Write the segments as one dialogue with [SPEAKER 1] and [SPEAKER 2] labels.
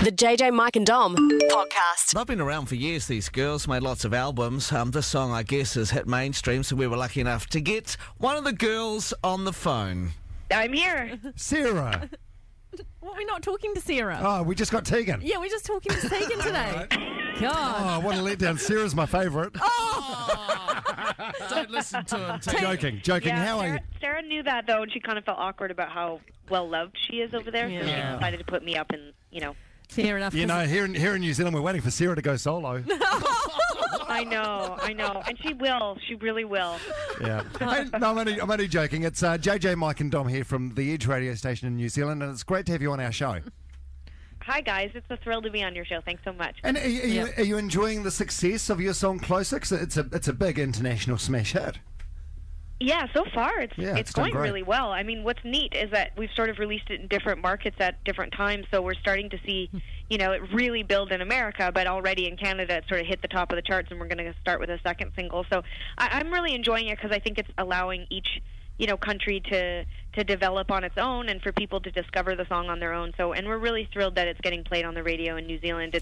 [SPEAKER 1] The JJ, Mike and Dom podcast.
[SPEAKER 2] They've been around for years, these girls, made lots of albums. This song, I guess, has hit mainstream, so we were lucky enough to get one of the girls on the phone.
[SPEAKER 3] I'm here.
[SPEAKER 4] Sarah.
[SPEAKER 5] Well, we're not talking to Sarah.
[SPEAKER 4] Oh, we just got Tegan.
[SPEAKER 5] Yeah, we're just talking to Tegan today. God.
[SPEAKER 4] Oh, what a letdown. Sarah's my favourite.
[SPEAKER 2] Don't listen to him, Tegan.
[SPEAKER 4] Joking.
[SPEAKER 3] Yeah,
[SPEAKER 4] How are you?
[SPEAKER 3] Sarah knew that, though, and she kind of felt awkward about how well-loved she is over there, so she
[SPEAKER 5] Yeah.
[SPEAKER 3] decided to put me up and,
[SPEAKER 5] Fair enough.
[SPEAKER 4] You know, here in New Zealand, we're waiting for Sarah to go solo.
[SPEAKER 3] I know, and she will. She really will.
[SPEAKER 4] Yeah. Hey, no, I'm only joking. It's JJ, Mike and Dom here from the Edge radio station in New Zealand, and it's great to have you on our show.
[SPEAKER 3] Hi, guys. It's a thrill to be on your show. Thanks so much.
[SPEAKER 4] And are you enjoying the success of your song Closer? 'Cause it's a big international smash hit.
[SPEAKER 3] Yeah, so far it's
[SPEAKER 4] done
[SPEAKER 3] going
[SPEAKER 4] great.
[SPEAKER 3] really well. I mean, what's neat is that we've sort of released it in different markets at different times, so we're starting to see, it really build in America, but already in Canada it sort of hit the top of the charts, and we're going to start with a second single. So I'm really enjoying it because I think it's allowing each country to develop on its own and for people to discover the song on their own. So, and we're really thrilled that it's getting played on the radio in New Zealand.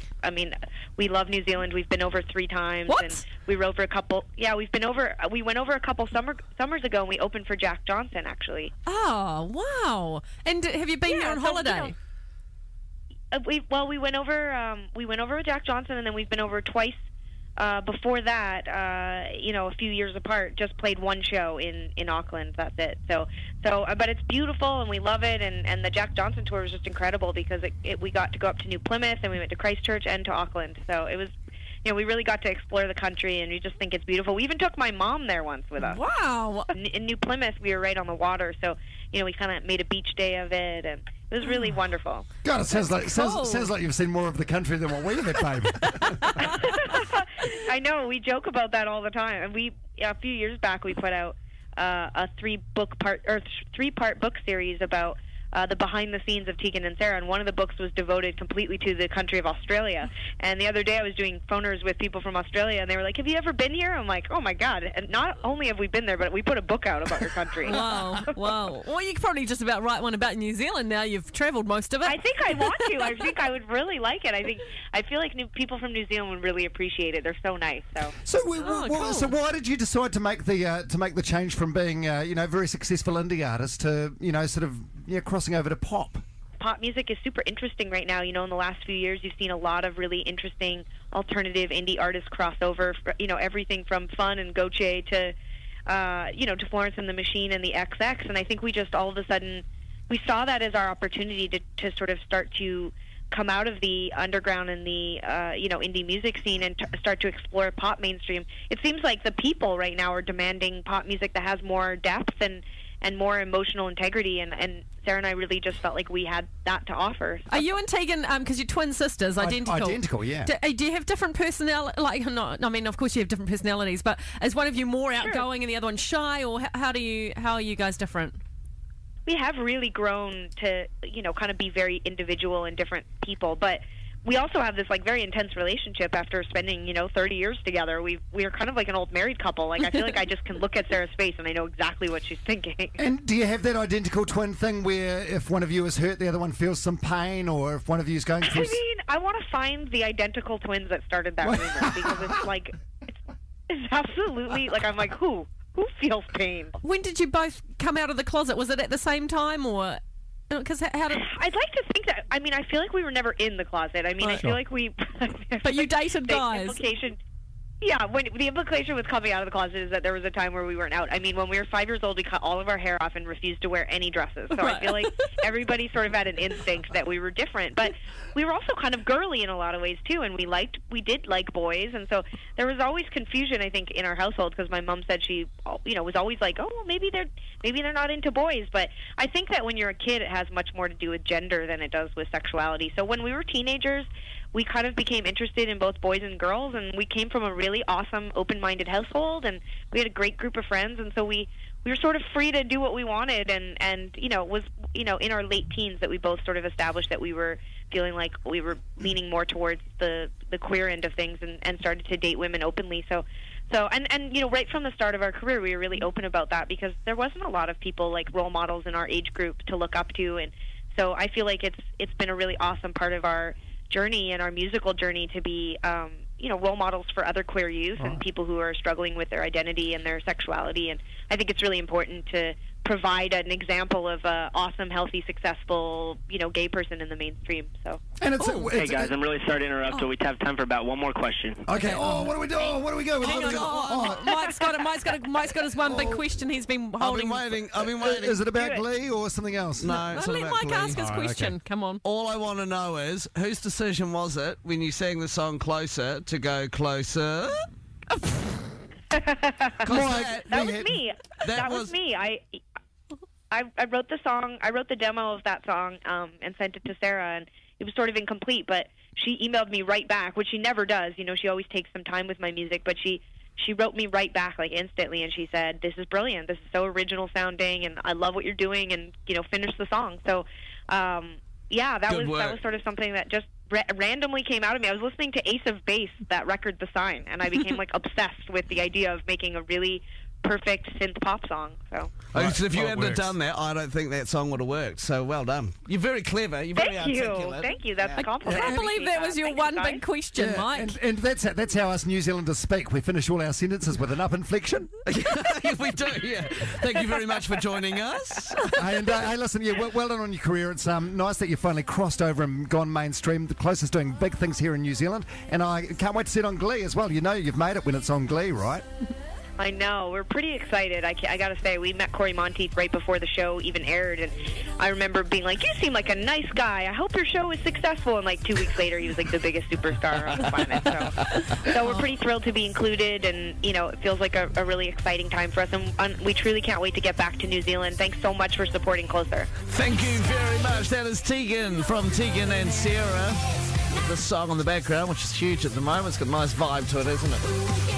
[SPEAKER 3] We love New Zealand. We've been over 3 times.
[SPEAKER 5] What?
[SPEAKER 3] And we went over we went over a couple summers ago, and we opened for Jack Johnson, actually.
[SPEAKER 5] Oh, wow. And have you been there on holiday?
[SPEAKER 3] We went over with Jack Johnson, and then we've been over twice. Before that, a few years apart, just played one show in Auckland. That's it. But it's beautiful, and we love it. And the Jack Johnson tour was just incredible because we got to go up to New Plymouth, and we went to Christchurch and to Auckland. So it was, we really got to explore the country, and we just think it's beautiful. We even took my mom there once with us.
[SPEAKER 5] Wow.
[SPEAKER 3] In New Plymouth, we were right on the water, so we kind of made a beach day of it, and it was really wonderful.
[SPEAKER 4] God, it sounds like
[SPEAKER 5] cool.
[SPEAKER 4] sounds like you've seen more of the country than what we have, babe.
[SPEAKER 3] I know, we joke about that all the time. And a few years back, we put out a 3-part book series about the behind the scenes of Tegan and Sarah, and one of the books was devoted completely to the country of Australia. And the other day I was doing phoners with people from Australia, and they were like, "Have you ever been here?" I'm like, "Oh my God." And not only have we been there, but we put a book out about your country.
[SPEAKER 5] Wow. Well, you could probably just about write one about New Zealand now. You've travelled most of it.
[SPEAKER 3] I think I want to. I think I would really like it. I feel like people from New Zealand would really appreciate it. They're so nice.
[SPEAKER 4] So
[SPEAKER 5] cool.
[SPEAKER 4] So why did you decide to make the change from being a very successful indie artist to crossing over to pop?
[SPEAKER 3] Pop music is super interesting right now. In the last few years, you've seen a lot of really interesting alternative indie artists cross over. Everything from Fun and Goche to Florence and the Machine and the XX. And I think we just all of a sudden we saw that as our opportunity to sort of start to come out of the underground and the indie music scene and start to explore pop mainstream. It seems like the people right now are demanding pop music that has more depth and more emotional integrity, and Sarah and I really just felt like we had that to offer.
[SPEAKER 5] Are you and Tegan, because you're twin sisters, identical?
[SPEAKER 4] Identical, yeah.
[SPEAKER 5] Do you have different personality? Of course you have different personalities, but is one of you more outgoing and the other one shy, or how are you guys different?
[SPEAKER 3] We have really grown to, kind of be very individual and different people, but we also have this very intense relationship after spending 30 years together. We're kind of like an old married couple. I feel like I just can look at Sarah's face and I know exactly what she's thinking.
[SPEAKER 4] And do you have that identical twin thing where if one of you is hurt, the other one feels some pain, or if one of you is going through?
[SPEAKER 3] I want to find the identical twins that started that rumor because it's absolutely I'm like, who feels pain?
[SPEAKER 5] When did you both come out of the closet? Was it at the same time, or? Because
[SPEAKER 3] I'd like to think that. I feel like we were never in the closet. I feel like we.
[SPEAKER 5] But you dated guys.
[SPEAKER 3] Yeah, when the implication with coming out of the closet is that there was a time where we weren't out. When we were 5 years old, we cut all of our hair off and refused to wear any dresses. So I feel like everybody sort of had an instinct that we were different. But we were also kind of girly in a lot of ways, too, and we did like boys. And so there was always confusion, I think, in our household because my mom said she, was always like, oh, well, maybe they're not into boys. But I think that when you're a kid, it has much more to do with gender than it does with sexuality. So when we were teenagers, we kind of became interested in both boys and girls, and we came from a really awesome, open-minded household, and we had a great group of friends, and so we were sort of free to do what we wanted, and it was in our late teens that we both sort of established that we were feeling like we were leaning more towards the queer end of things and started to date women openly. So right from the start of our career, we were really open about that because there wasn't a lot of people like role models in our age group to look up to, and so I feel like it's been a really awesome part of our journey and our musical journey to be, role models for other queer youth and people who are struggling with their identity and their sexuality. And I think it's really important to provide an example of a awesome, healthy, successful, gay person in the mainstream. So.
[SPEAKER 4] And
[SPEAKER 6] hey guys, I'm really sorry to interrupt, but we have time for about one more question.
[SPEAKER 4] Okay. Oh, what do we do? What do we go?
[SPEAKER 5] Hang on. Mike's got his one big question he's been holding.
[SPEAKER 2] I've been waiting.
[SPEAKER 4] Is it about Glee or something else?
[SPEAKER 2] No, it's not
[SPEAKER 5] Let
[SPEAKER 2] about
[SPEAKER 5] Mike
[SPEAKER 2] Glee.
[SPEAKER 5] ask his question.
[SPEAKER 4] Okay.
[SPEAKER 5] Come on.
[SPEAKER 2] All I want to know is, whose decision was it when you sang the song Closer to go closer?
[SPEAKER 3] That was me. That was me. I wrote the song. I wrote the demo of that song and sent it to Sarah, and it was sort of incomplete. But she emailed me right back, which she never does. She always takes some time with my music. But she wrote me right back like instantly, and she said, "This is brilliant. This is so original sounding, and I love what you're doing. And finish the song." So, that was sort of something that just randomly came out of me. I was listening to Ace of Base, that record, The Sign, and I became obsessed with the idea of making a really perfect synth pop song. So
[SPEAKER 2] if you hadn't have done that, I don't think that song would have worked. So well done. You're very clever. You're very articulate.
[SPEAKER 3] Thank you. That's a compliment.
[SPEAKER 5] I can't believe that was your one big question, Mike.
[SPEAKER 4] And that's how us New Zealanders speak. We finish all our sentences with an up inflection.
[SPEAKER 2] Yeah, we do, yeah. Thank you very much for joining us.
[SPEAKER 4] And hey, listen, well done on your career. It's nice that you finally crossed over and gone mainstream. The Closer's doing big things here in New Zealand, and I can't wait to see it on Glee as well. You've made it when it's on Glee, right?
[SPEAKER 3] I know. We're pretty excited. I got to say, we met Corey Monteith right before the show even aired, and I remember being like, "You seem like a nice guy. I hope your show is successful." And 2 weeks later, he was the biggest superstar on the planet. So we're pretty thrilled to be included, and it feels like a really exciting time for us, and we truly can't wait to get back to New Zealand. Thanks so much for supporting Closer.
[SPEAKER 2] Thank you very much. That is Tegan from Tegan and Sarah with the song on the background, which is huge at the moment. It's got a nice vibe to it, isn't it?